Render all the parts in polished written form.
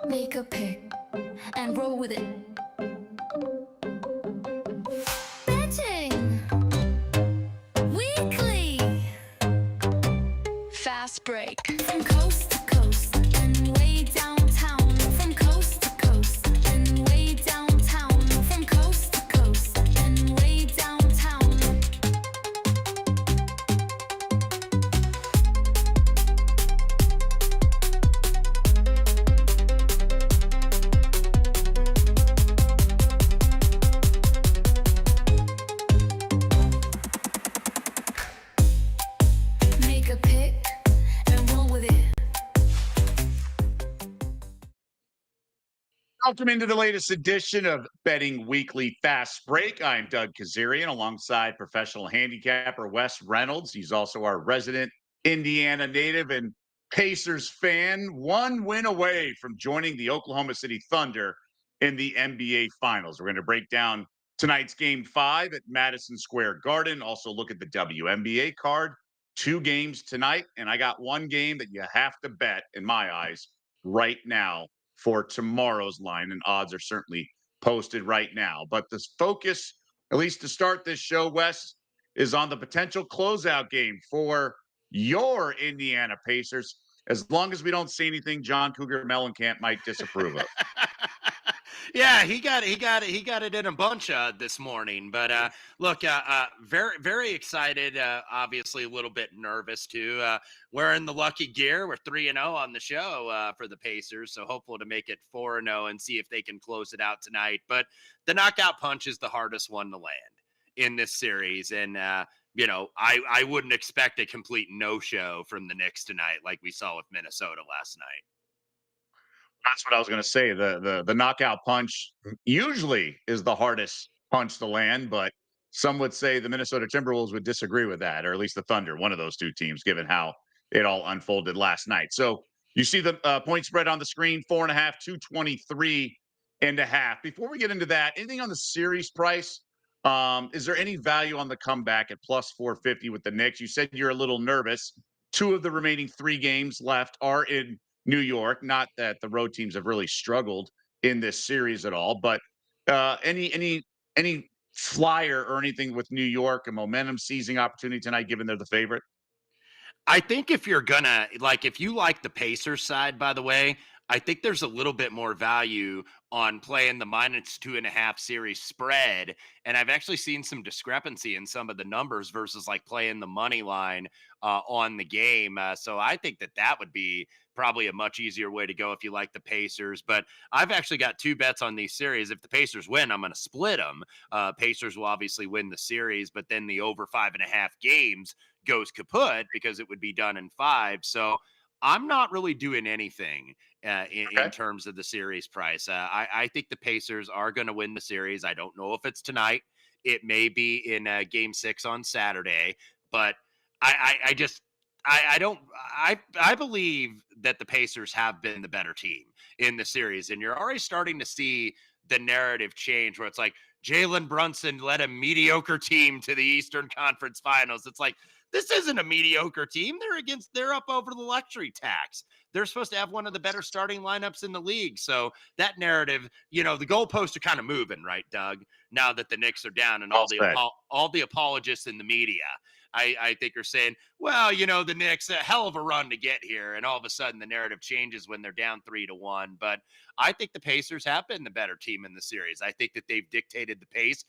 Make a pick and roll with it. Betting weekly. Fast break. From coast to coast and way downtown. From coast to coast and way downtown. From coast to coast and way downtown. Make a pick and roll with it. Welcome into the latest edition of Betting Weekly Fast Break. I'm Doug Kezirian alongside professional handicapper Wes Reynolds. He's also our resident Indiana native and Pacers fan, one win away from joining the Oklahoma City Thunder in the NBA Finals. We're going to break down tonight's Game 5 at Madison Square Garden. Also look at the WNBA card. 2 games tonight, and I got one game that you have to bet, in my eyes, right now for tomorrow's line, and odds are certainly posted right now. But the focus, at least to start this show, Wes, is on the potential closeout game for your Indiana Pacers, as long as we don't see anything John Cougar Mellencamp might disapprove of. Yeah, he got it in a bunch this morning. But look, very excited. Obviously, a little bit nervous too. Wearing the lucky gear. We're 3-0 on the show for the Pacers, so hopeful to make it 4-0 and see if they can close it out tonight. But the knockout punch is the hardest one to land in this series, and I wouldn't expect a complete no-show from the Knicks tonight, like we saw with Minnesota last night. That's what I was going to say. The knockout punch usually is the hardest punch to land, but some would say the Minnesota Timberwolves would disagree with that, or at least the Thunder, one of those two teams, given how it all unfolded last night. So you see the point spread on the screen, 4.5, 223.5. Before we get into that, anything on the series price? Is there any value on the comeback at plus 450 with the Knicks? You said you're a little nervous. 2 of the remaining 3 games left are in New York. Not that the road teams have really struggled in this series at all, but any flyer or anything with New York, a momentum seizing opportunity tonight, given they're the favorite? I think if you're gonna if you like the Pacers side, by the way, I think there's a little bit more value on playing the -2.5 series spread. And I've actually seen some discrepancy in some of the numbers versus like playing the money line on the game. So I think that would be probably a much easier way to go if you like the Pacers. But I've actually got 2 bets on these series. If the Pacers win, I'm going to split them. Pacers will obviously win the series, but then the over 5.5 games goes kaput because it would be done in 5. So I'm not really doing anything in terms of the series price. I think the Pacers are going to win the series. I don't know if it's tonight. It may be in Game 6 on Saturday, but I believe that the Pacers have been the better team in the series, and you're already starting to see the narrative change where it's like Jalen Brunson led a mediocre team to the Eastern Conference Finals. It's like, this isn't a mediocre team. They're up over the luxury tax. They're supposed to have one of the better starting lineups in the league. So that narrative, the goalposts are kind of moving, right, Doug? Now that the Knicks are down and all the apologists in the media, I think are saying, well, the Knicks, a hell of a run to get here. And all of a sudden the narrative changes when they're down 3-1. But I think the Pacers have been the better team in the series. I think that they've dictated the pace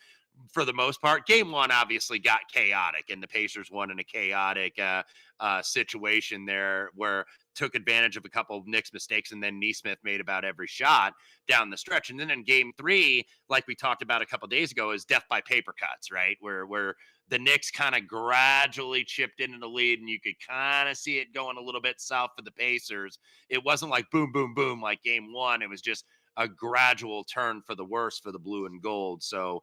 for the most part. Game 1 obviously got chaotic, and the Pacers won in a chaotic situation there where took advantage of a couple of Knicks mistakes, and then Nesmith made about every shot down the stretch. And then in Game 3, like we talked about a couple of days ago, is death by paper cuts, right? Where the Knicks kind of gradually chipped into the lead, and you could kind of see it going a little bit south for the Pacers. It wasn't like boom, boom, boom like Game 1. It was just a gradual turn for the worse for the blue and gold. So,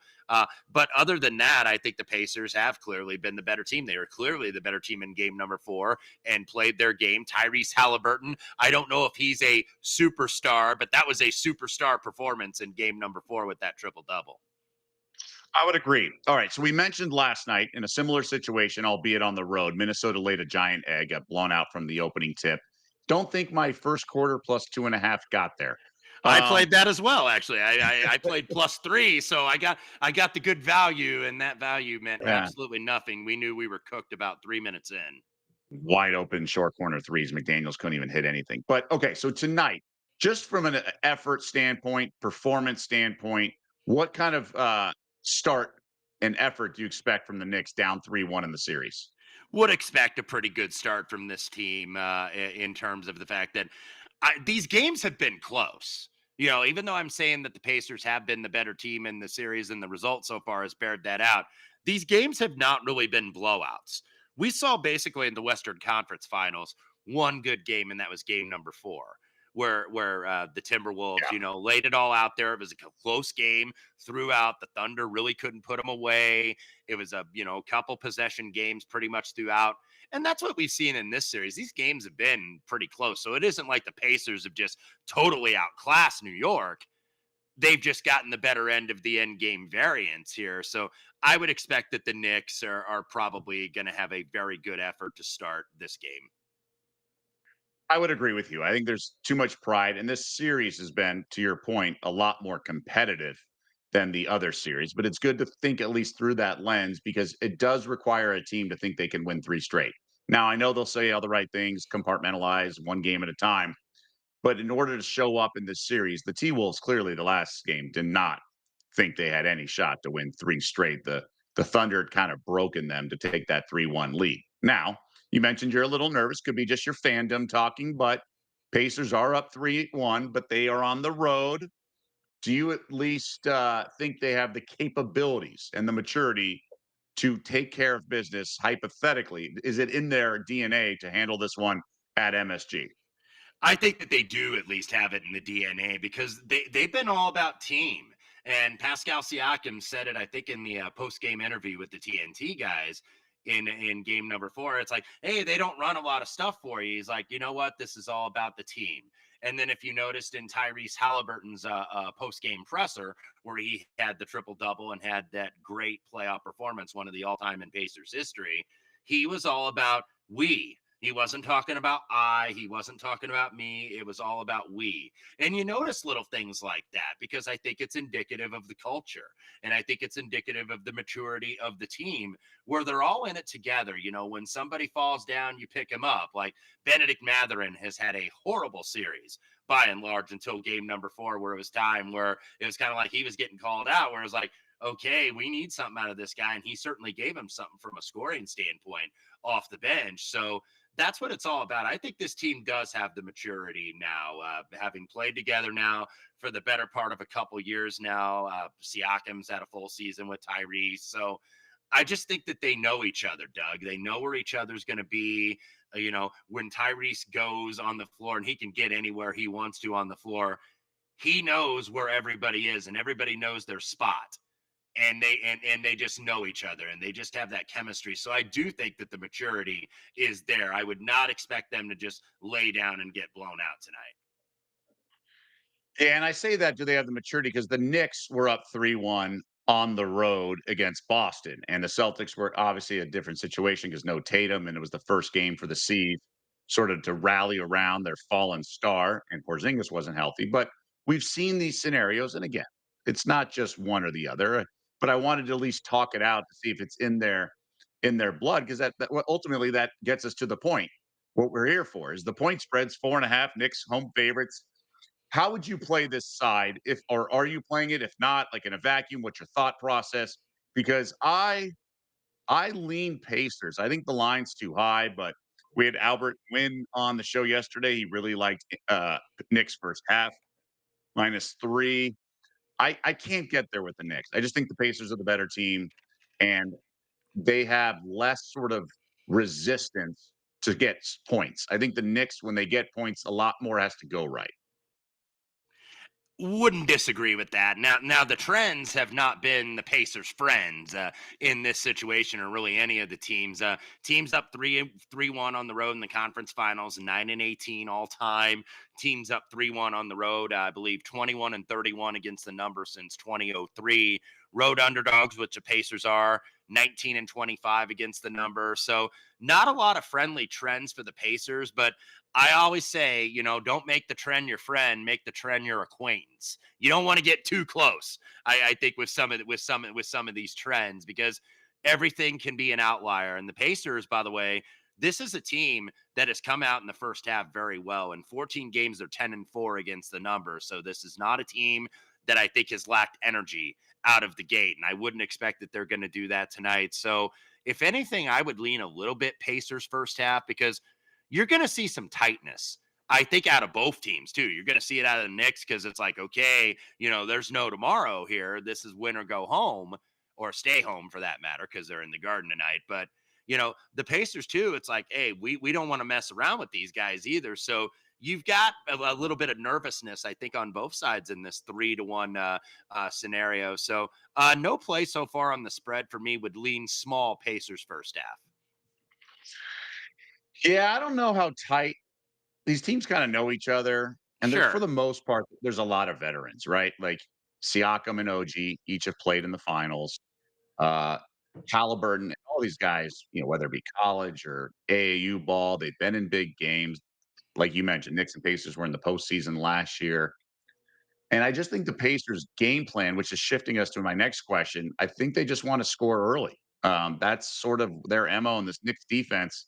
but other than that, I think the Pacers have clearly been the better team. They were clearly the better team in game number 4 and played their game. Tyrese Halliburton, I don't know if he's a superstar, but that was a superstar performance in game number 4 with that triple-double. I would agree. All right. So we mentioned last night in a similar situation, albeit on the road, Minnesota laid a giant egg, got blown out from the opening tip. Don't think my first quarter plus 2.5 got there. I Um, played that as well, actually. I played +3, so I got the good value, and that value meant yeah, absolutely nothing. We knew we were cooked about 3 minutes in. wide open short corner threes. McDaniels couldn't even hit anything. But okay, so tonight, just from an effort standpoint, performance standpoint, what kind of start and effort do you expect from the Knicks down 3-1 in the series? Would expect a pretty good start from this team in terms of the fact that these games have been close. Even though I'm saying that the Pacers have been the better team in the series and the result so far has bared that out, these games have not really been blowouts. We saw basically in the Western Conference Finals one good game, and that was game number 4, where the Timberwolves, Yeah. laid it all out there. It was a close game throughout. The Thunder really couldn't put them away. It was a couple possession games pretty much throughout. And that's what we've seen in this series. These games have been pretty close. So it isn't like the Pacers have just totally outclassed New York. They've just gotten the better end of the end game variance here. So I would expect that the Knicks are probably going to have a very good effort to start this game. I would agree with you. I think there's too much pride, and this series has been, to your point, a lot more competitive than the other series. But it's good to think at least through that lens because it does require a team to think they can win three straight. Now, I know they'll say all the right things, compartmentalize one game at a time. But in order to show up in this series, the T Wolves clearly the last game did not think they had any shot to win three straight. The Thunder had kind of broken them to take that 3-1 lead. Now, you mentioned you're a little nervous, could be just your fandom talking, but Pacers are up 3-1, but they are on the road. Do you at least think they have the capabilities and the maturity to take care of business hypothetically? Is it in their DNA to handle this one at MSG? I think that they do at least have it in the DNA because they've been all about team. And Pascal Siakam said it, I think, in the post game interview with the TNT guys in game number 4. It's like, hey, they don't run a lot of stuff for you. He's like, you know what? This is all about the team. And then if you noticed in Tyrese Halliburton's post game presser, where he had the triple double and had that great playoff performance, one of the all time in Pacers history, he was all about we. He wasn't talking about I. He wasn't talking about me. It was all about we. And you notice little things like that because I think it's indicative of the culture. And I think it's indicative of the maturity of the team where they're all in it together. When somebody falls down, you pick him up. Like Benedict Mathurin has had a horrible series by and large until game number 4, where it was time where it was kind of like he was getting called out, where it was like, okay, we need something out of this guy. And he certainly gave him something from a scoring standpoint off the bench. So that's what it's all about. I think this team does have the maturity now, having played together now for the better part of a couple years now. Siakam's had a full season with Tyrese. So I just think that they know each other, Doug. They know where each other's going to be. When Tyrese goes on the floor and he can get anywhere he wants to on the floor, he knows where everybody is and everybody knows their spot, and they just know each other and they just have that chemistry. So I do think that the maturity is there. I would not expect them to just lay down and get blown out tonight. Yeah, and I say that do they have the maturity because the Knicks were up 3-1 on the road against Boston, and the Celtics were obviously a different situation because no Tatum, and it was the first game for the Seas sort of to rally around their fallen star, and Porzingis wasn't healthy. But we've seen these scenarios, and again, it's not just one or the other. But I wanted to at least talk it out to see if it's in their blood because that ultimately that gets us to the point. What we're here for is the point spreads 4.5. Knicks home favorites. How would you play this side if or are you playing it? If not, like in a vacuum, what's your thought process? Because I lean Pacers. I think the line's too high, but we had Albert Wynn on the show yesterday. He really liked Knicks first half, -3. I can't get there with the Knicks. I just think the Pacers are the better team and they have less sort of resistance to get points. I think the Knicks, when they get points, a lot more has to go right. Wouldn't disagree with that. Now the trends have not been the Pacers' friends in this situation, or really any of the teams. Teams up 3-1 on the road in the conference finals, 9-18 all time. Teams up 3-1 on the road, I believe 21-31 against the number since 2003. Road underdogs, which the Pacers are, 19-25 against the number. So not a lot of friendly trends for the Pacers, but I always say, don't make the trend your friend, make the trend your acquaintance. You don't want to get too close. I think with some of these trends, because everything can be an outlier. And the Pacers, by the way, this is a team that has come out in the first half very well. In 14 games, they're 10-4 against the number. So this is not a team that I think has lacked energy out of the gate. And I wouldn't expect that they're going to do that tonight. So if anything, I would lean a little bit Pacers first half, because you're going to see some tightness. I think out of both teams too. You're going to see it out of the Knicks, because it's like, okay, there's no tomorrow here. This is win or go home, or stay home for that matter, because they're in the Garden tonight. But the Pacers too. It's like, hey, we don't want to mess around with these guys either. So you've got a little bit of nervousness, I think, on both sides in this 3-1 scenario. So no play so far on the spread for me. Would lean small Pacers first half. Yeah, I don't know how tight these teams kind of know each other. And there's, for Sure. the most part, there's a lot of veterans, right? Like Siakam and OG each have played in the finals. Uh, Halliburton, all these guys, whether it be college or AAU ball, they've been in big games. Like you mentioned, Knicks and Pacers were in the postseason last year. And I just think the Pacers' game plan, which is shifting us to my next question, I think they just want to score early. That's sort of their MO, and this Knicks defense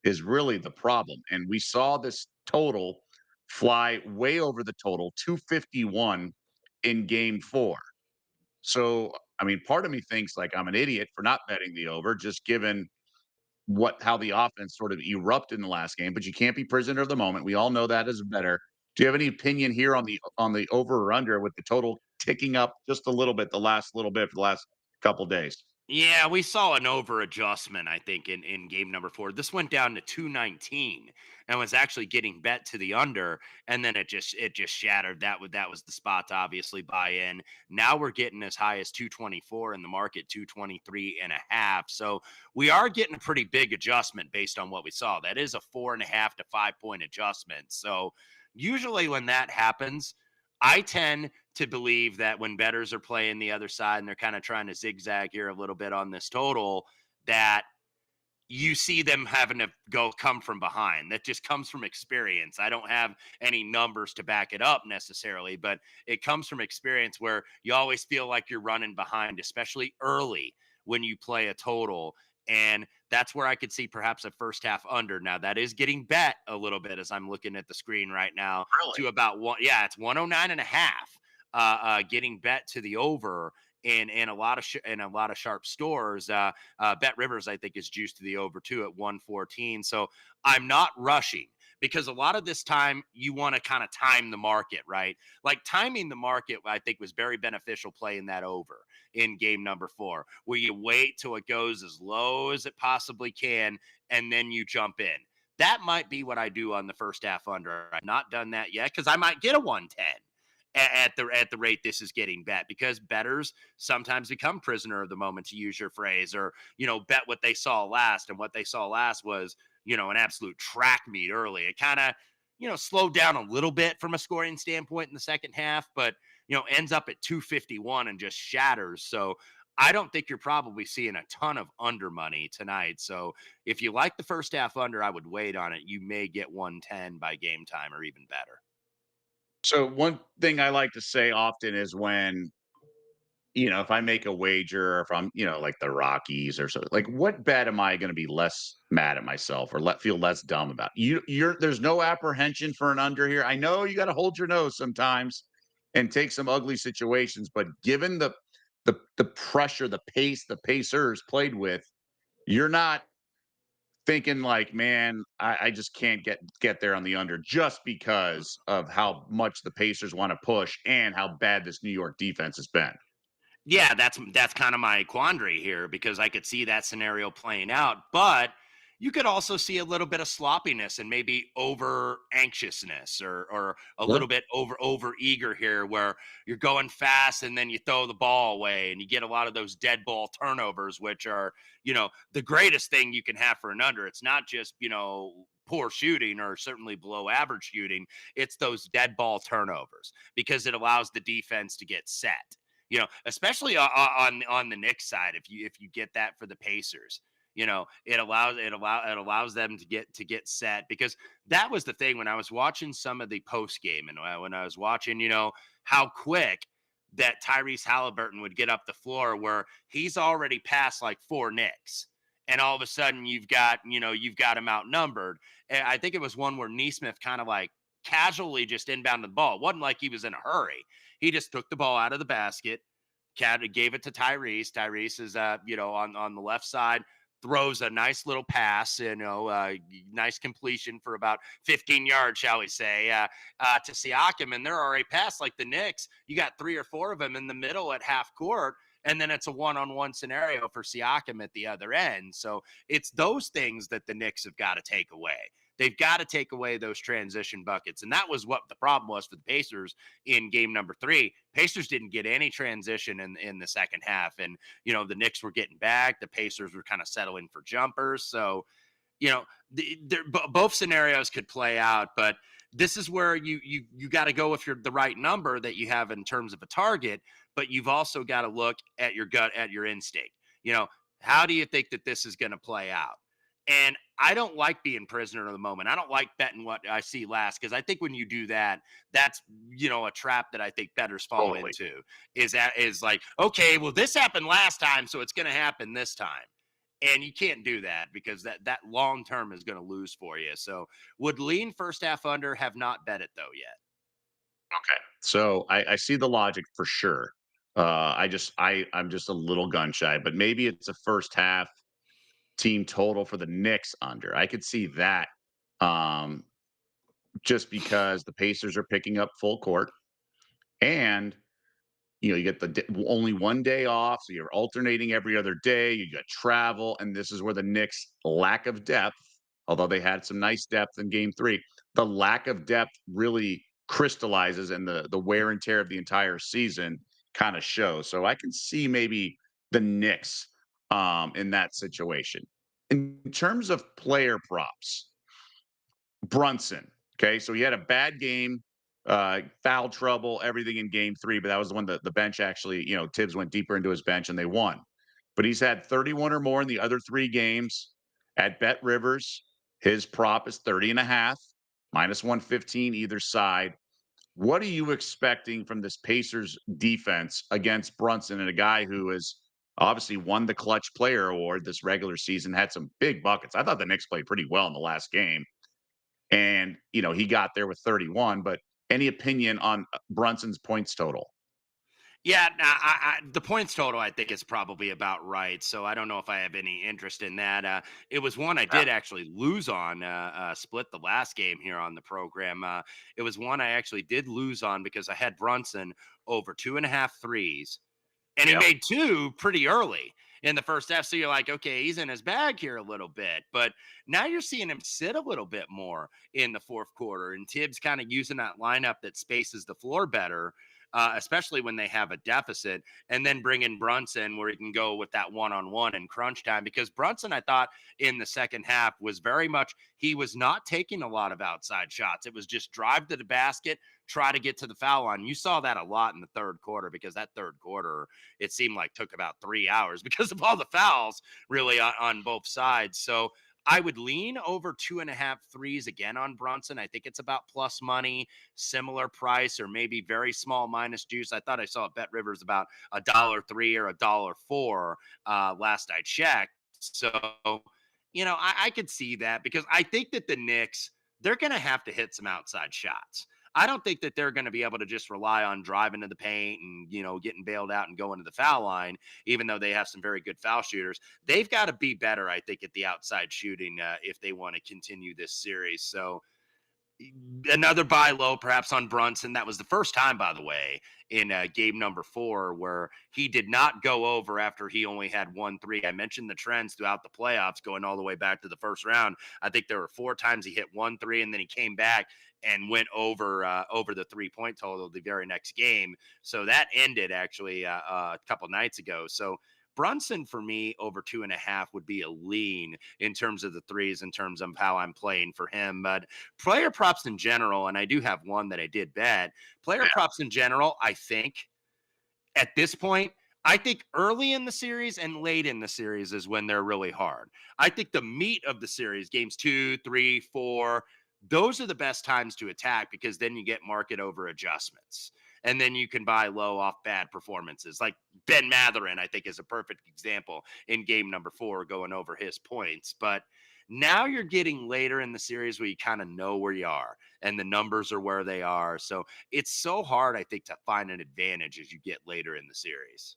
is really the problem. And we saw this total fly way over the total, 251 in game four. So, I mean, part of me thinks like I'm an idiot for not betting the over, just given how the offense sort of erupted in the last game, but you can't be prisoner of the moment. We all know that as a better. Do you have any opinion here on the over or under, with the total ticking up just a little bit, the last little bit for the last couple days? Yeah, we saw an over adjustment, I think, in game number 4. This went down to 219 and was actually getting bet to the under, and then it just shattered. That was the spot to obviously buy in. Now we're getting as high as 224 in the market, 223 and a half. So we are getting a pretty big adjustment based on what we saw. That is a 4.5 to 5 point adjustment. So usually when that happens, I tend to believe that when bettors are playing the other side and they're kind of trying to zigzag here a little bit on this total, that you see them having to come from behind. That just comes from experience. I don't have any numbers to back it up necessarily, but it comes from experience, where you always feel like you're running behind, especially early when you play a total. And that's where I could see perhaps a first half under. Now that is getting bet a little bit as I'm looking at the screen right now, Really? to about one. Yeah, it's 109 and a half, getting bet to the over in a lot of in a lot of sharp stores. Bet Rivers, I think, is juiced to the over too at 114. So I'm not rushing, because a lot of this time you want to kind of time the market, right? Like timing the market, I think, was very beneficial playing that over in game number 4, where you wait till it goes as low as it possibly can and then you jump in. That might be what I do on the first half under. I've not done that yet, because I might get a 110 at the rate this is getting bet, because bettors sometimes become prisoner of the moment, to use your phrase, or bet what they saw last. And what they saw last was an absolute track meet early. It kind of slowed down a little bit from a scoring standpoint in the second half, but ends up at 251 and just shatters. So I don't think you're probably seeing a ton of under money tonight. So if you like the first half under, I would wait on it. You may get 110 by game time, or even better. So one thing I like to say often is when, if I make a wager, or if I'm, like the Rockies or so, like what bet am I going to be less mad at myself, or feel less dumb about? There's no apprehension for an under here. I know you got to hold your nose sometimes and take some ugly situations, but given the pressure, the pace, the Pacers played with, you're not thinking like, man, I just can't get there on the under, just because of how much the Pacers want to push and how bad this New York defense has been. Yeah, that's kind of my quandary here, because I could see that scenario playing out. But You could also see a little bit of sloppiness and maybe over anxiousness, or a Sure. little bit over eager here, where you're going fast and then you throw the ball away and you get a lot of those dead ball turnovers, which are, the greatest thing you can have for an under. It's not just, poor shooting or certainly below average shooting. It's those dead ball turnovers because it allows the defense to get set. Especially on the Knicks side, if you get that for the Pacers, it allows them to get set, because that was the thing when I was watching some of the post game, and when I was watching, how quick that Tyrese Halliburton would get up the floor, where he's already passed like four Knicks, and all of a sudden you've got him outnumbered. And I think it was one where Neesmith kind of like casually just inbounded the ball. It wasn't like he was in a hurry. He just took the ball out of the basket, gave it to Tyrese. Tyrese is, on the left side, throws a nice little pass, nice completion for about 15 yards, shall we say, to Siakam. And they're already past like the Knicks. You got three or four of them in the middle at half court. And then it's a one-on-one scenario for Siakam at the other end. So it's those things that the Knicks have got to take away. They've got to take away those transition buckets. And that was what the problem was for the Pacers in game number 3. Pacers didn't get any transition in the second half. And, the Knicks were getting back. The Pacers were kind of settling for jumpers. So, both scenarios could play out, but this is where you got to go with the right number that you have in terms of a target, but you've also got to look at your gut, at your instinct. How do you think that this is going to play out? And I don't like being prisoner of the moment. I don't like betting what I see last, because I think when you do that, that's a trap that I think bettors fall Totally. into. Is like, okay, well, this happened last time, so it's going to happen this time. And you can't do that, because that long term is going to lose for you. So would lean first half under, have not bet it though yet. Okay. So I see the logic for sure. I'm just a little gun shy, but maybe it's a first half team total for the Knicks under. I could see that, um, just because the Pacers are picking up full court, and you get only one day off, so you're alternating every other day. You got travel, and this is where the Knicks' lack of depth, although they had some nice depth in Game 3, the lack of depth really crystallizes, and the wear and tear of the entire season kind of shows. So I can see maybe the Knicks, in that situation. In terms of player props, Brunson. Okay, so he had a bad game, foul trouble, everything in game 3, but that was the one that the bench actually, Tibbs went deeper into his bench and they won. But he's had 31 or more in the other 3 games. At Bet Rivers, his prop is 30.5, minus 115 either side. What are you expecting from this Pacers defense against Brunson, and a guy who has obviously won the clutch player award this regular season, had some big buckets? I thought the Knicks played pretty well in the last game, and he got there with 31. But any opinion on Brunson's points total? Yeah, the points total I think is probably about right. So I don't know if I have any interest in that. It was one I Yeah. did actually lose on, split the last game here on the program. It was one I actually did lose on because I had Brunson over 2.5 threes, and he Yep. made two pretty early in the first half. So you're like, okay, he's in his bag here a little bit. But now you're seeing him sit a little bit more in the fourth quarter, and Tibbs kind of using that lineup that spaces the floor better, especially when they have a deficit, and then bring in Brunson where he can go with that one-on-one in crunch time. Because Brunson, I thought in the second half was very much, he was not taking a lot of outside shots. It was just drive to the basket, try to get to the foul line. You saw that a lot in the third quarter, because that third quarter, it seemed like took about 3 hours because of all the fouls really on both sides. So I would lean over 2.5 threes again on Brunson. I think it's about plus money, similar price, or maybe very small minus juice. I thought I saw at Bet Rivers about $1.03 or $1.04 last I checked. So, I could see that, because I think that the Knicks, they're going to have to hit some outside shots. I don't think that they're going to be able to just rely on driving to the paint and, getting bailed out and going to the foul line, even though they have some very good foul shooters. They've got to be better, I think, at the outside shooting if they want to continue this series. So Another buy low, perhaps on Brunson. That was the first time, by the way, in game number 4 where he did not go over after he only had 1 3. I mentioned the trends throughout the playoffs going all the way back to the first round. I think there were 4 times he hit 1 3, and then he came back and went over the 3-point total the very next game. So that ended actually a couple nights ago. So Brunson for me over 2.5 would be a lean in terms of the threes, in terms of how I'm playing for him. But player props in general, and I do have one that I did bet. Player props in general, I think at this point, I think early in the series and late in the series is when they're really hard. I think the meat of the series, games 2, 3, 4, those are the best times to attack because then you get market over adjustments. And then you can buy low off bad performances. Like Ben Matherin, I think, is a perfect example in game number 4 going over his points. But now you're getting later in the series where you kind of know where you are and the numbers are where they are. So it's so hard, I think, to find an advantage as you get later in the series.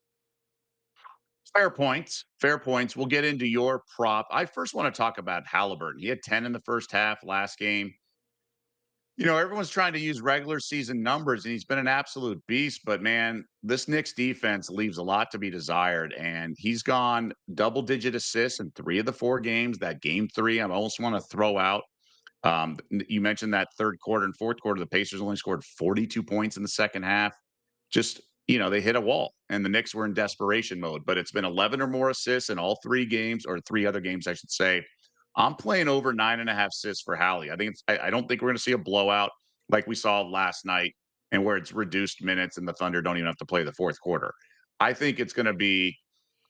Fair points. Fair points. We'll get into your prop. I first want to talk about Halliburton. He had 10 in the first half last game. Everyone's trying to use regular season numbers, and he's been an absolute beast. But man, this Knicks defense leaves a lot to be desired. And he's gone double-digit assists in 3 of the 4 games. That game 3, I almost want to throw out. You mentioned that third quarter and fourth quarter, the Pacers only scored 42 points in the second half. Just, they hit a wall, and the Knicks were in desperation mode. But it's been 11 or more assists in all 3 games, or 3 other games, I should say. I'm playing over 9.5 assists for Hallie. I don't think we're going to see a blowout like we saw last night, and where it's reduced minutes and the Thunder don't even have to play the fourth quarter. I think it's going to be,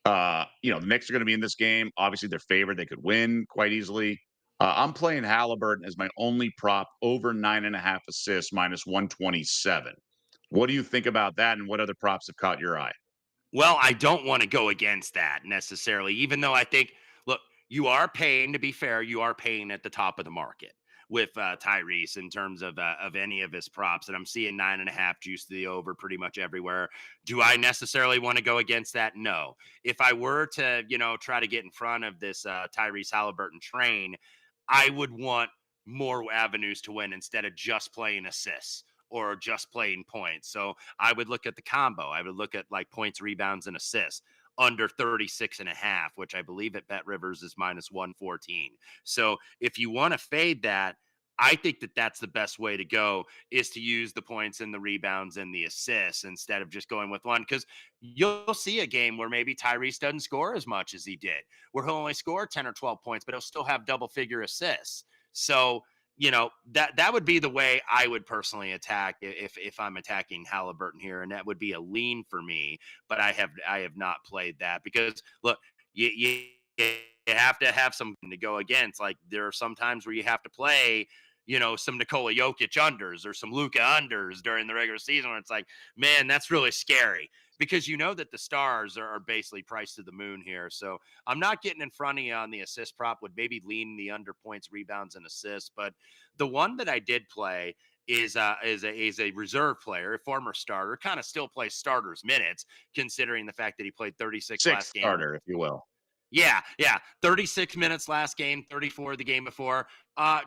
the Knicks are going to be in this game. Obviously, they're favored; they could win quite easily. I'm playing Halliburton as my only prop over 9.5 assists minus 127. What do you think about that, and what other props have caught your eye? Well, I don't want to go against that necessarily, even though I think, look, you are paying, to be fair, you are paying at the top of the market with Tyrese in terms of any of his props. And I'm seeing 9.5 juice to the over pretty much everywhere. Do I necessarily want to go against that? No. If I were to, try to get in front of this Tyrese Halliburton train, I would want more avenues to win instead of just playing assists or just playing points. So I would look at the combo. I would look at like points, rebounds, and assists under 36.5, which I believe at Bet Rivers is minus 114. So if you want to fade that, I think that that's the best way to go, is to use the points and the rebounds and the assists instead of just going with one. Because you'll see a game where maybe Tyrese doesn't score as much as he did, where he'll only score 10 or 12 points, but he'll still have double figure assists. So that would be the way I would personally attack if I'm attacking Halliburton here, and that would be a lean for me. But I have not played that because look, you have to have something to go against. Like there are some times where you have to play, some Nikola Jokic unders or some Luka unders during the regular season, where it's like, man, that's really scary because that the stars are basically priced to the moon here. So I'm not getting in front of you on the assist prop, would maybe lean the under points, rebounds, and assists. But the one that I did play is a reserve player, a former starter, kind of still plays starters minutes, considering the fact that he played 36 Sixth last game. starter, if you will. Yeah. 36 minutes last game, 34 the game before.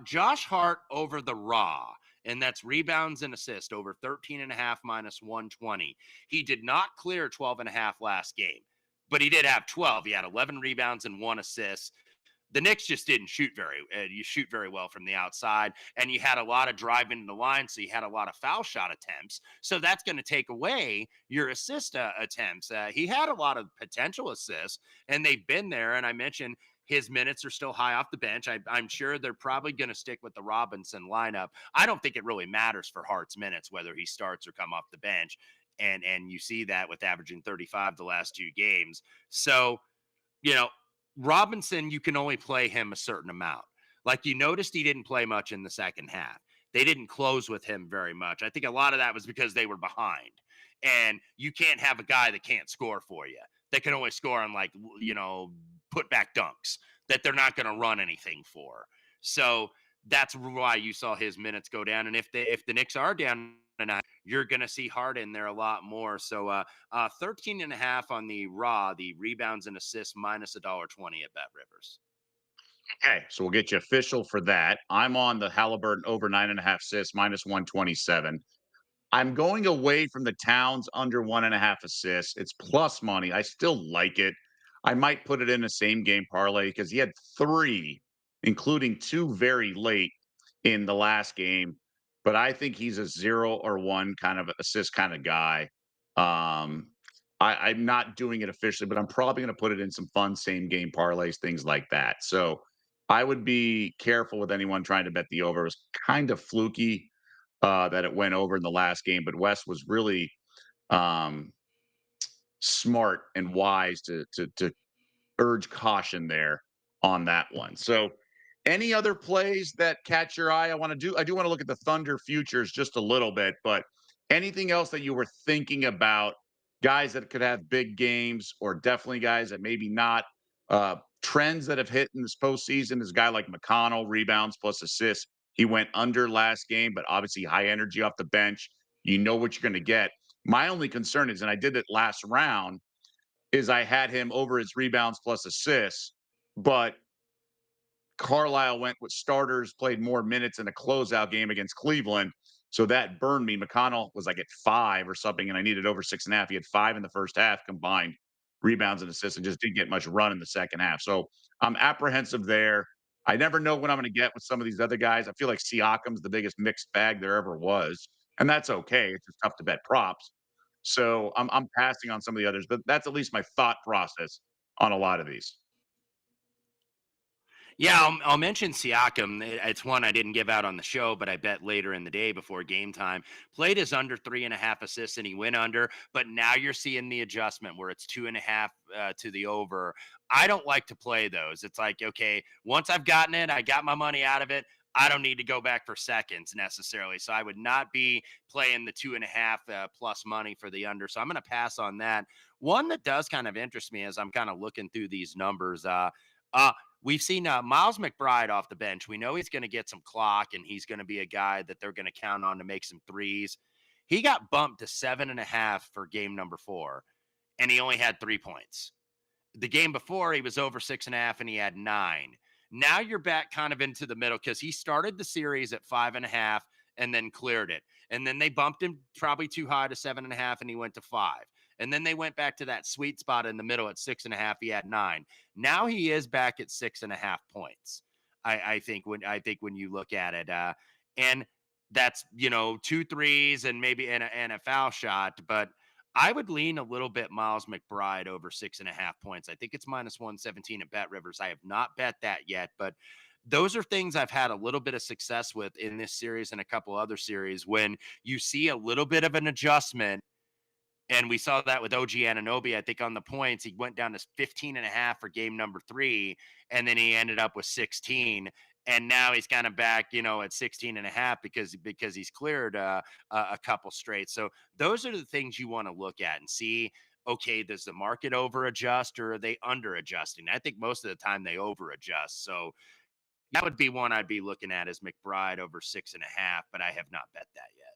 Josh Hart over the Raw, and that's rebounds and assist over 13.5 minus 120. He did not clear 12.5 last game, but he did have 12. He had 11 rebounds and 1 assist. The Knicks just didn't shoot very well from the outside, and you had a lot of driving in the line, so you had a lot of foul shot attempts. So that's going to take away your assist attempts. He had a lot of potential assists, and they've been there. And I mentioned his minutes are still high off the bench. I'm sure they're probably going to stick with the Robinson lineup. I don't think it really matters for Hart's minutes whether he starts or come off the bench, and you see that with averaging 35 the last 2 games. So Robinson, you can only play him a certain amount. Like you noticed, he didn't play much in the second half. They didn't close with him very much. I think a lot of that was because they were behind. And you can't have a guy that can't score for you. They can only score on put back dunks that they're not going to run anything for. So that's why you saw his minutes go down. And if the Knicks are down tonight, you're going to see Harden there a lot more. So 13.5 on the Raw, the rebounds and assists minus $1.20 at Bet Rivers. Okay, so we'll get you official for that. I'm on the Halliburton over 9.5 assists, minus 127. I'm going away from the Towns under 1.5 assists. It's plus money. I still like it. I might put it in a same game parlay because he had three, including two very late in the last game. But I think he's a 0 or 1 kind of assist kind of guy. Um, I'm not doing it officially, but I'm probably going to put it in some fun same game parlays, things like that. So I would be careful with anyone trying to bet the over. It was kind of fluky that it went over in the last game, but West was really um, smart and wise to urge caution there on that one. So, any other plays that catch your eye? I do want to look at the Thunder futures just a little bit, but anything else that you were thinking about? Guys that could have big games, or definitely guys that maybe not. Trends that have hit in this postseason is a guy like McConnell, rebounds plus assists. He went under last game, but obviously high energy off the bench. You know what you're going to get. My only concern is, and I did it last round, is I had him over his rebounds plus assists, but Carlisle went with starters, played more minutes in a closeout game against Cleveland. So that burned me. McConnell was like at 5 or something, and I needed over 6.5. He had 5 in the first half combined rebounds and assists and just didn't get much run in the second half. So I'm apprehensive there. I never know what I'm going to get with some of these other guys. I feel like Siakam's the biggest mixed bag there ever was, and that's okay. It's just tough to bet props. So I'm passing on some of the others, but that's at least my thought process on a lot of these. Yeah, I'll mention Siakam. It's one I didn't give out on the show, but I bet later in the day before game time. Played his under 3.5 assists and he went under, but now you're seeing the adjustment where it's 2.5 to the over. I don't like to play those. It's like, okay, once I've gotten it, I got my money out of it. I don't need to go back for seconds necessarily. So I would not be playing the 2.5 plus money for the under. So I'm going to pass on that. One that does kind of interest me as I'm kind of looking through these numbers. Uh, We've seen Miles McBride off the bench. We know he's going to get some clock and he's going to be a guy that they're going to count on to make some threes. He got bumped to 7.5 for game number 4, and he only had 3 points. The game before, he was over 6.5 and he had 9. Now you're back kind of into the middle because he started the series at 5.5 and then cleared it. And then they bumped him probably too high to 7.5 and he went to 5. And then they went back to that sweet spot in the middle at 6.5. He had 9. Now he is back at 6.5 points. I think when you look at it, and that's two threes and maybe and a foul shot, but I would lean a little bit Miles McBride over 6.5 points. I think it's minus 117 at Bet Rivers. I have not bet that yet, but those are things I've had a little bit of success with in this series and a couple other series when you see a little bit of an adjustment. And we saw that with OG Anunoby. I think on the points, he went down to 15.5 for game number 3, and then he ended up with 16. And now he's kind of back, at 16.5 because he's cleared a couple straight. So those are the things you want to look at and see. Okay, does the market over adjust or are they under adjusting? I think most of the time they over adjust. So that would be one I'd be looking at as McBride over 6.5, but I have not bet that yet.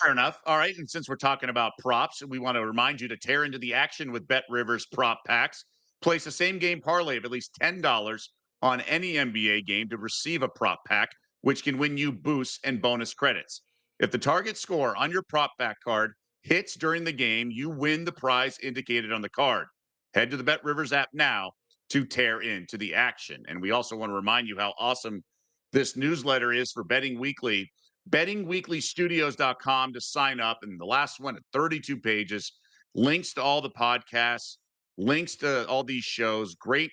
Fair enough. All right. And since we're talking about props, we want to remind you to tear into the action with Bet Rivers prop packs. Place a same game parlay of at least $10 on any NBA game to receive a prop pack, which can win you boosts and bonus credits. If the target score on your prop pack card hits during the game, you win the prize indicated on the card. Head to the Bet Rivers app now to tear into the action. And we also want to remind you how awesome this newsletter is for Betting Weekly. BettingWeeklyStudios.com to sign up. And the last one at 32 pages, links to all the podcasts, links to all these shows, great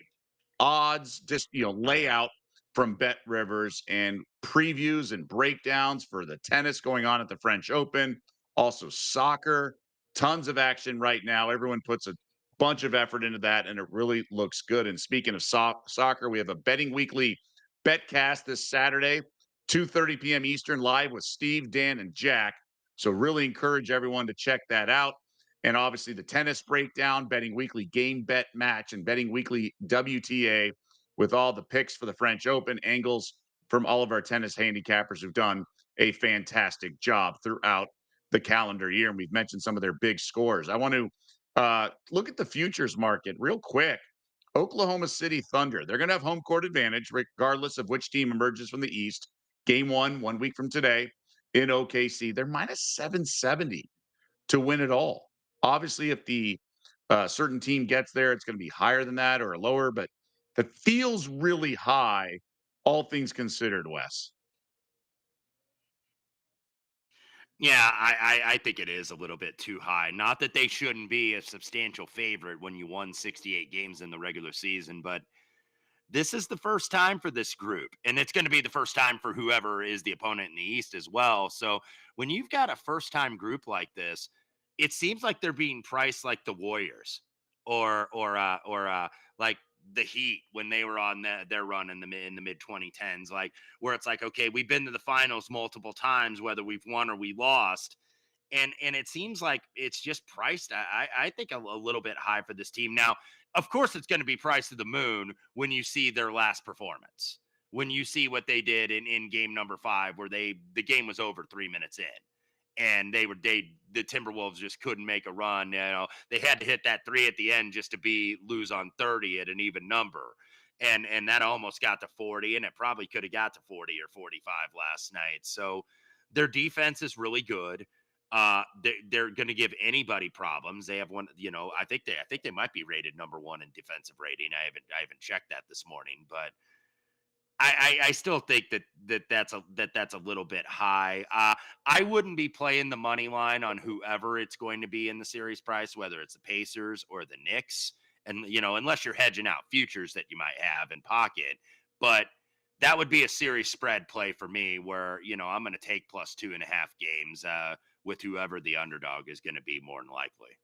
odds, just layout from Bet Rivers and previews and breakdowns for the tennis going on at the French Open, also soccer, tons of action right now. Everyone puts a bunch of effort into that, and it really looks good. And speaking of soccer, we have a Betting Weekly betcast this Saturday, 2:30 p.m. Eastern, live with Steve, Dan, and Jack. So really encourage everyone to check that out. And obviously the tennis breakdown, Betting Weekly game bet match, and Betting Weekly WTA with all the picks for the French Open, angles from all of our tennis handicappers who've done a fantastic job throughout the calendar year. And we've mentioned some of their big scores. I want to look at the futures market real quick Oklahoma City Thunder. They're going to have home court advantage regardless of which team emerges from the East. Game 1 week from today in OKC. They're minus 770 to win it all. Obviously, if the certain team gets there, it's going to be higher than that or lower, but that feels really high, all things considered, Wes. Yeah, I think it is a little bit too high. Not that they shouldn't be a substantial favorite when you won 68 games in the regular season, but this is the first time for this group, and it's going to be the first time for whoever is the opponent in the East as well. So when you've got a first time group like this, it seems like they're being priced like the Warriors or like the Heat when they were on their run in the mid 2010s, like where it's like, okay, we've been to the finals multiple times, whether we've won or we lost, and it seems like it's just priced. I think a little bit high for this team. Now, of course, it's going to be priced to the moon when you see their last performance. When you see what they did in game number 5, where the game was over 3 minutes in, and the Timberwolves just couldn't make a run. You know, they had to hit that three at the end just to be lose on 30 at an even number. And that almost got to 40, and it probably could have got to 40 or 45 last night. So their defense is really good. They're going to give anybody problems. They have one, I think they might be rated number 1 in defensive rating. I haven't checked that this morning, but I still think that's a little bit high. I wouldn't be playing the money line on whoever it's going to be in the series price, whether it's the Pacers or the Knicks, and unless you're hedging out futures that you might have in pocket. But that would be a series spread play for me, where I'm going to take plus 2.5 games with whoever the underdog is going to be more than likely.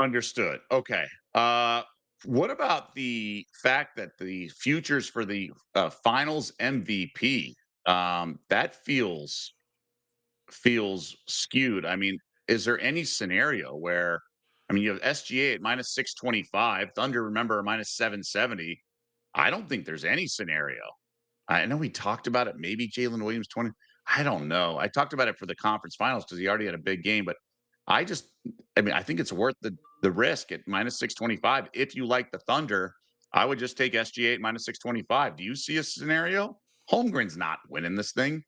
Understood. Okay. What about the fact that the futures for the Finals MVP that feels skewed? I mean, is there any scenario where, I mean, you have SGA at minus 625, Thunder, remember, minus 770. I don't think there's any scenario. I know we talked about it, maybe Jalen Williams 20. I don't know. I talked about it for the conference finals because he already had a big game, but I just, I mean, I think it's worth the risk at minus 625. If you like the Thunder, I would just take SGA at minus 625. Do you see a scenario? Holmgren's not winning this thing.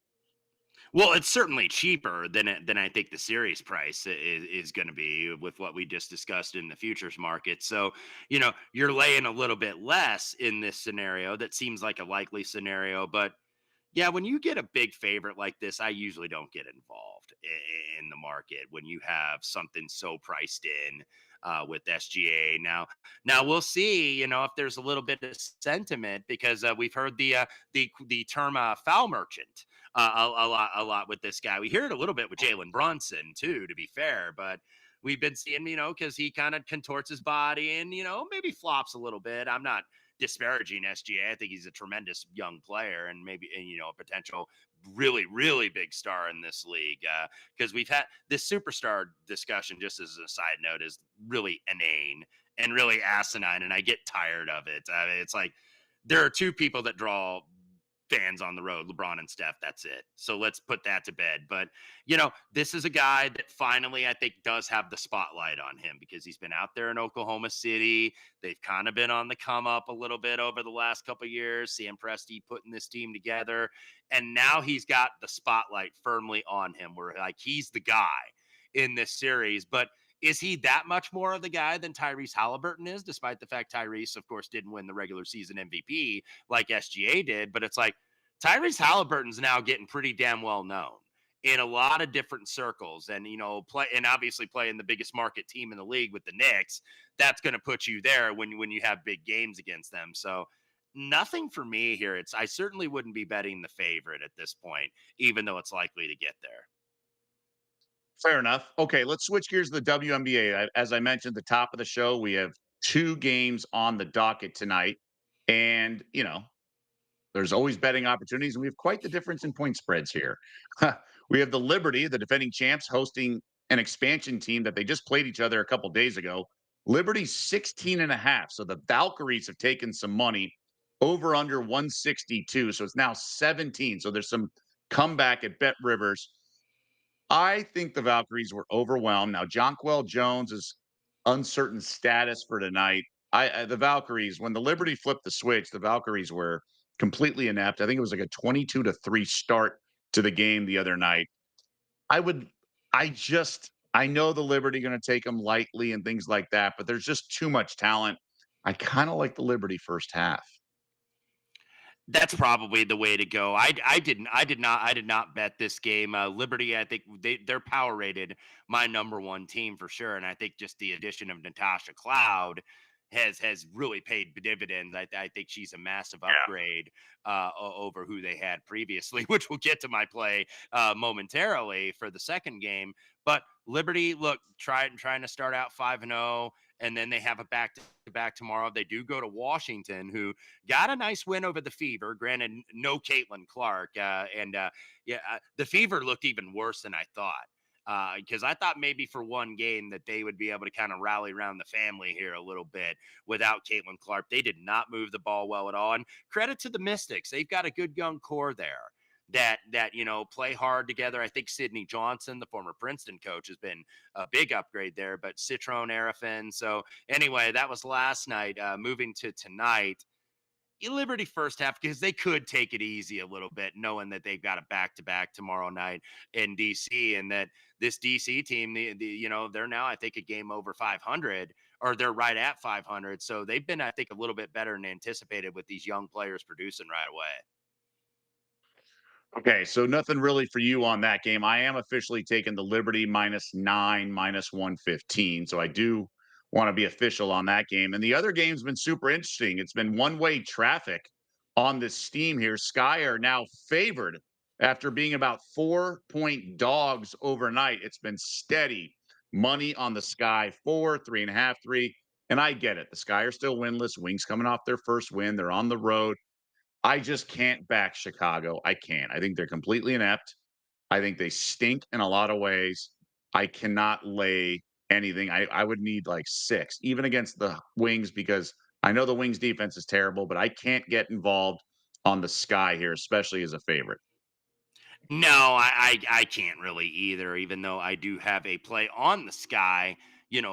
Well, it's certainly cheaper than I think the series price is going to be with what we just discussed in the futures market. So, you're laying a little bit less in this scenario. That seems like a likely scenario, but yeah, when you get a big favorite like this, I usually don't get involved in the market when you have something so priced in with SGA. Now we'll see. If there's a little bit of sentiment, because we've heard the term foul merchant a lot with this guy. We hear it a little bit with Jalen Brunson too, to be fair, but we've been seeing, because he kind of contorts his body and maybe flops a little bit. I'm not disparaging SGA. I think he's a tremendous young player and maybe a potential really really big star in this league. Because we've had this superstar discussion, just as a side note, is really inane and really asinine, and I get tired of it. It's like there are two people that draw fans on the road, LeBron and Steph. That's it. So let's put that to bed. But, this is a guy that finally, I think, does have the spotlight on him because he's been out there in Oklahoma City. They've kind of been on the come up a little bit over the last couple of years. Sam Presti putting this team together. And now he's got the spotlight firmly on him, where like he's the guy in this series. But is he that much more of the guy than Tyrese Halliburton is, despite the fact Tyrese, of course, didn't win the regular season MVP like SGA did? But it's like Tyrese Halliburton's now getting pretty damn well known in a lot of different circles, and obviously playing the biggest market team in the league with the Knicks. That's going to put you there when you have big games against them. So nothing for me here. I certainly wouldn't be betting the favorite at this point, even though it's likely to get there. Fair enough. Okay, let's switch gears to the WNBA. As I mentioned at the top of the show, we have two games on the docket tonight. And, there's always betting opportunities, and we have quite the difference in point spreads here. We have the Liberty, the defending champs, hosting an expansion team that they just played each other a couple days ago. Liberty's 16 and a half. So the Valkyries have taken some money over under 162. So it's now 17. So there's some comeback at Bet Rivers. I think the Valkyries were overwhelmed. Now, Jonquel Jones is uncertain status for tonight. The Valkyries, when the Liberty flipped the switch, the Valkyries were completely inept. I think it was like a 22-3 start to the game the other night. I would I know the Liberty gonna take them lightly and things like that, but there's just too much talent. I kinda like the Liberty first half. That's probably the way to go. I did not bet this game. Liberty, I think they're power rated my number one team for sure, and I think just the addition of Natasha Cloud has really paid dividends. I think she's a massive Yeah. upgrade over who they had previously, which we'll get to my play momentarily for the second game. But Liberty, look, trying to start out 5-0, and then they have a back to back tomorrow. They do go to Washington, who got a nice win over the Fever. Granted, no Caitlin Clark, the Fever looked even worse than I thought. Because I thought maybe for one game that they would be able to kind of rally around the family here a little bit without Caitlin Clark. They did not move the ball well at all. And credit to the Mystics, they've got a good young core there that play hard together. I think Sydney Johnson, the former Princeton coach, has been a big upgrade there. But Citrone Arafin. So anyway, that was last night. Moving to tonight. Liberty first half because they could take it easy a little bit, knowing that they've got a back to back tomorrow night in DC, and that this DC team, they're now I think a game over 500, or they're right at 500. So they've been I think a little bit better than anticipated with these young players producing right away. Okay, so nothing really for you on that game. I am officially taking the Liberty -9, -115. So I do want to be official on that game. And the other game's been super interesting. It's been one-way traffic on this steam here. Sky are now favored after being about 4-point dogs overnight. It's been steady money on the Sky, 4, 3.5, 3. And I get it. The Sky are still winless. Wings coming off their first win. They're on the road. I just can't back Chicago. I can't. I think they're completely inept. I think they stink in a lot of ways. I cannot lay anything. I would need like 6, even against the Wings, because I know the Wings defense is terrible, but I can't get involved on the Sky here, especially as a favorite. No, I can't really either, even though I do have a play on the Sky,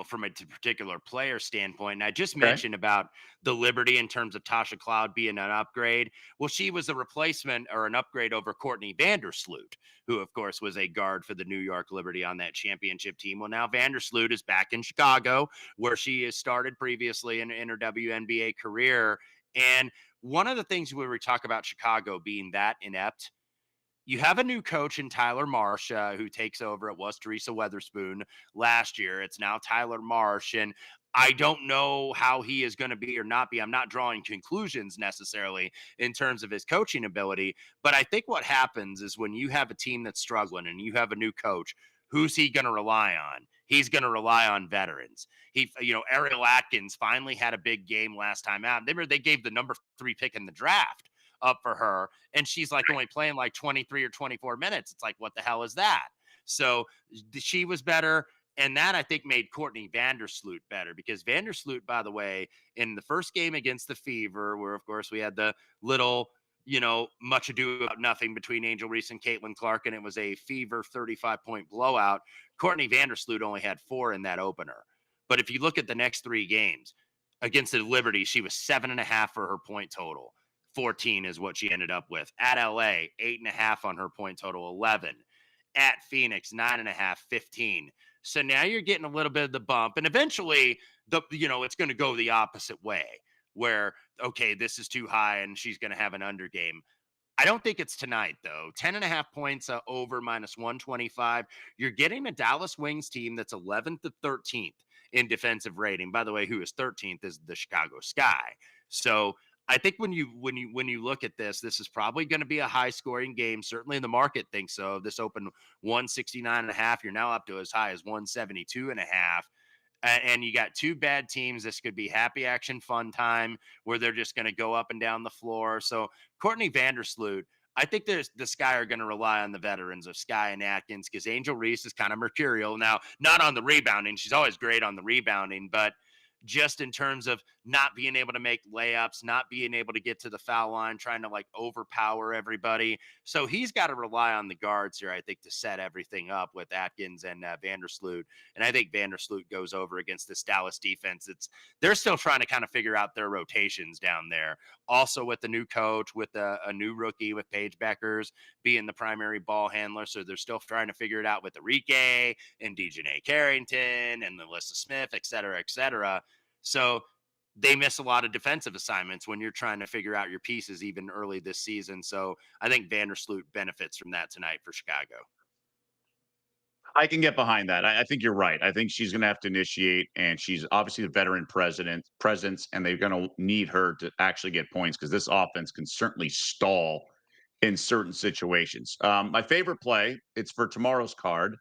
from a particular player standpoint. And I just Okay. mentioned about the Liberty in terms of Tasha Cloud being an upgrade. Well, she was a replacement or an upgrade over Courtney Vandersloot, who, of course, was a guard for the New York Liberty on that championship team. Well, now Vandersloot is back in Chicago, where she has started previously in her WNBA career. And one of the things when we talk about Chicago being that inept, you have a new coach in Tyler Marsh, who takes over. It was Teresa Weatherspoon last year. It's now Tyler Marsh. And I don't know how he is going to be or not be. I'm not drawing conclusions necessarily in terms of his coaching ability. But I think what happens is when you have a team that's struggling and you have a new coach, who's he going to rely on? He's going to rely on veterans. Ariel Atkins finally had a big game last time out. They gave the number 3 pick in the draft up for her, and she's like only playing like 23 or 24 minutes. It's like, what the hell is that? So she was better. And that I think made Courtney Vandersloot better, because Vandersloot, by the way, in the first game against the Fever, where of course we had the little, much ado about nothing between Angel Reese and Caitlin Clark, and it was a Fever 35-point blowout. Courtney Vandersloot only had 4 in that opener. But if you look at the next 3 games against the Liberty, she was 7.5 for her point total. 14 is what she ended up with. At LA, 8.5 on her point total, 11. At Phoenix, 9.5, 15. So now you're getting a little bit of the bump. And eventually, it's going to go the opposite way, where, okay, this is too high and she's going to have an under game. I don't think it's tonight, though. 10.5 points over -125. You're getting a Dallas Wings team that's 11th to 13th in defensive rating. By the way, who is 13th is the Chicago Sky. So I think when you look at this is probably going to be a high scoring game. Certainly the market thinks so. This opened 169.5. You're now up to as high as 172.5. And you got 2 bad teams. This could be happy action fun time where they're just going to go up and down the floor. So Courtney Vandersloot, I think the Sky are going to rely on the veterans of Sky and Atkins, because Angel Reese is kind of mercurial. Now, not on the rebounding. She's always great on the rebounding, but just in terms of not being able to make layups, not being able to get to the foul line, trying to like overpower everybody. So he's got to rely on the guards here, I think, to set everything up with Atkins and Vandersloot. And I think Vandersloot goes over against this Dallas defense. They're still trying to kind of figure out their rotations down there. Also with the new coach, with a new rookie, with Paige Beckers being the primary ball handler. So they're still trying to figure it out with Enrique and DeJounte Carrington and Melissa Smith, et cetera, et cetera. So they miss a lot of defensive assignments when you're trying to figure out your pieces even early this season. So I think Vandersloot benefits from that tonight for Chicago. I can get behind that. I think you're right. I think she's going to have to initiate, and she's obviously the veteran presence, and they're going to need her to actually get points because this offense can certainly stall in certain situations. My favorite play, it's for tomorrow's card.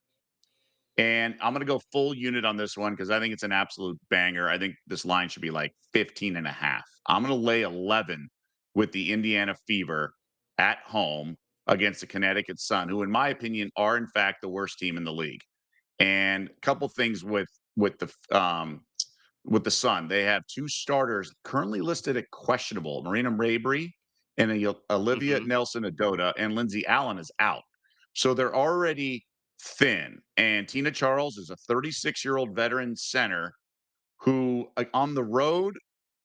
And I'm going to go full unit on this one because I think it's an absolute banger. I think this line should be like 15.5. I'm going to lay 11 with the Indiana Fever at home against the Connecticut Sun, who, in my opinion, are in fact the worst team in the league. And a couple things with the Sun, they have two starters currently listed at questionable: Marina Mabry and Olivia Mm-hmm. Nelson Adota, and Lindsay Allen is out. So they're already thin. And Tina Charles is a 36-year-old veteran center who, on the road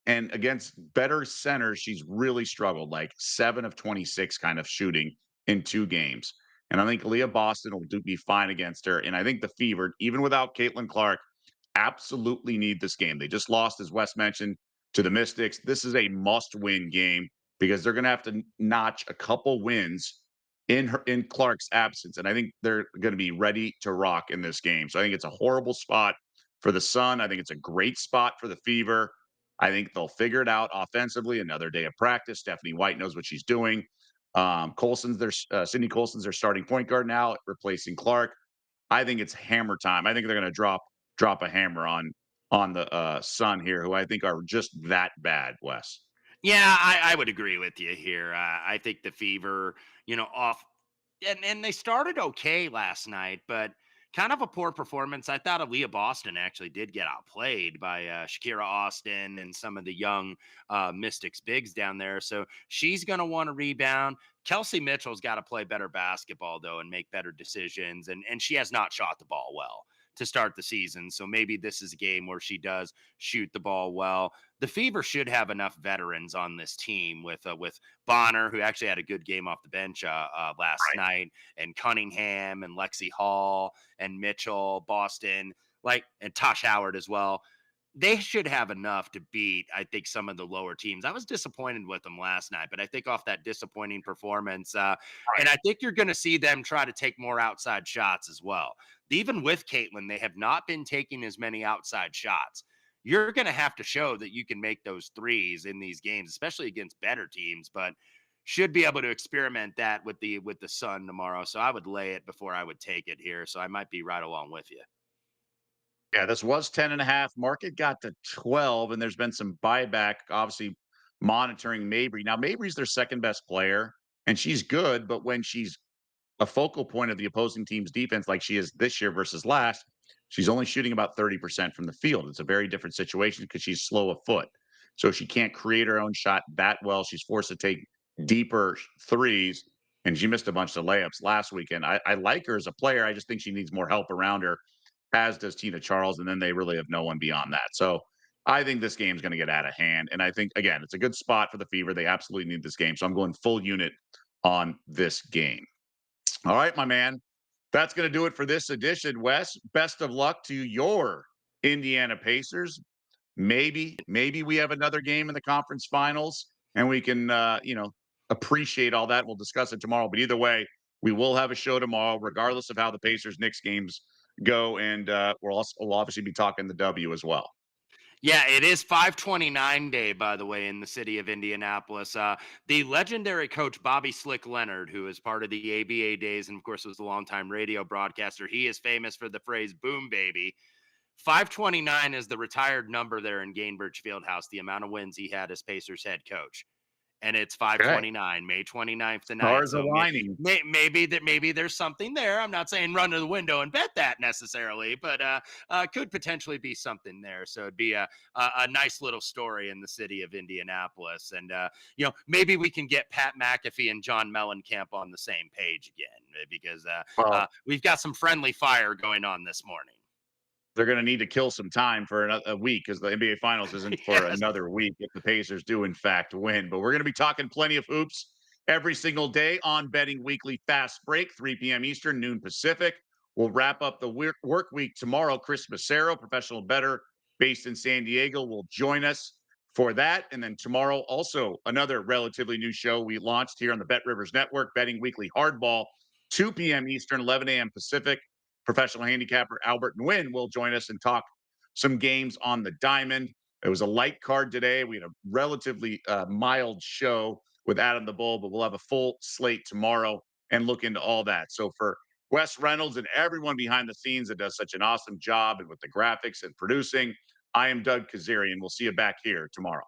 and against better centers, she's really struggled, like 7 of 26 kind of shooting in 2 games. And I think Leah Boston will be fine against her. And I think the Fever, even without Caitlin Clark, absolutely need this game. They just lost, as Wes mentioned, to the Mystics. This is a must-win game because they're going to have to notch a couple wins in Clark's absence, and I think they're going to be ready to rock in this game. So I think it's a horrible spot for the Sun. I think it's a great spot for the Fever. I think they'll figure it out offensively. Another day of practice. Stephanie White knows what she's doing. Sydney Colson's their starting point guard now, replacing Clark. I think it's hammer time. I think they're going to drop a hammer on the Sun here, who I think are just that bad, Wes. Yeah, I would agree with you here. I think the Fever, off and they started okay last night, but kind of a poor performance. I thought Aaliyah Boston actually did get outplayed by Shakira Austin and some of the young Mystics bigs down there. So she's going to want to rebound. Kelsey Mitchell's got to play better basketball, though, and make better decisions. And she has not shot the ball well to start the season. So maybe this is a game where she does shoot the ball well. The Fever should have enough veterans on this team with Bonner, who actually had a good game off the bench last night, and Cunningham and Lexi Hall and Mitchell, Boston, and Tosh Howard as well. They should have enough to beat, I think, some of the lower teams. I was disappointed with them last night, but I think off that disappointing performance, and I think you're going to see them try to take more outside shots as well. Even with Caitlin, they have not been taking as many outside shots. You're going to have to show that you can make those threes in these games, especially against better teams, but should be able to experiment that with the Sun tomorrow. So I would lay it before I would take it here. So I might be right along with you. Yeah, this was 10.5. Market got to 12, and there's been some buyback, obviously monitoring Mabry. Now, Mabry's their second best player, and she's good, but when she's a focal point of the opposing team's defense, like she is this year versus last, she's only shooting about 30% from the field. It's a very different situation because she's slow of foot. So she can't create her own shot that well. She's forced to take deeper threes, and she missed a bunch of layups last weekend. I like her as a player. I just think she needs more help around her, as does Tina Charles, and then they really have no one beyond that. So I think this game's going to get out of hand. And I think, again, it's a good spot for the Fever. They absolutely need this game. So I'm going full unit on this game. All right, my man. That's going to do it for this edition, Wes. Best of luck to your Indiana Pacers. Maybe we have another game in the conference finals and we can, appreciate all that. We'll discuss it tomorrow. But either way, we will have a show tomorrow, regardless of how the Pacers Knicks games go. And we'll obviously be talking the W as well. Yeah, it is 529 day, by the way, in the city of Indianapolis. The legendary coach Bobby Slick Leonard, who is part of the ABA days and, of course, was a longtime radio broadcaster, he is famous for the phrase boom, baby. 529 is the retired number there in Gainbridge Fieldhouse, the amount of wins he had as Pacers head coach. and it's Okay. 529, May 29th tonight. Stars So aligning. maybe there's something there. I'm not saying run to the window and bet that necessarily, but could potentially be something there. So it'd be a nice little story in the city of Indianapolis, and maybe we can get Pat McAfee and John Mellencamp on the same page again because Well, we've got some friendly fire going on this morning. they're going to need to kill some time for a week because the NBA Finals isn't for Yes. another week if the Pacers do, in fact, win. But we're going to be talking plenty of hoops every single day on Betting Weekly Fast Break, 3 p.m. Eastern, noon Pacific. We'll wrap up the work week tomorrow. Chris Massero, professional bettor based in San Diego, will join us for that. And then tomorrow, also another relatively new show we launched here on the Bet Rivers Network, Betting Weekly Hardball, 2 p.m. Eastern, 11 a.m. Pacific. Professional handicapper Albert Nguyen will join us and talk some games on the diamond. It was a light card today. We had a relatively mild show with Adam the Bull, but we'll have a full slate tomorrow and look into all that. So for Wes Reynolds and everyone behind the scenes that does such an awesome job and with the graphics and producing, I am Doug Kazarian. We'll see you back here tomorrow.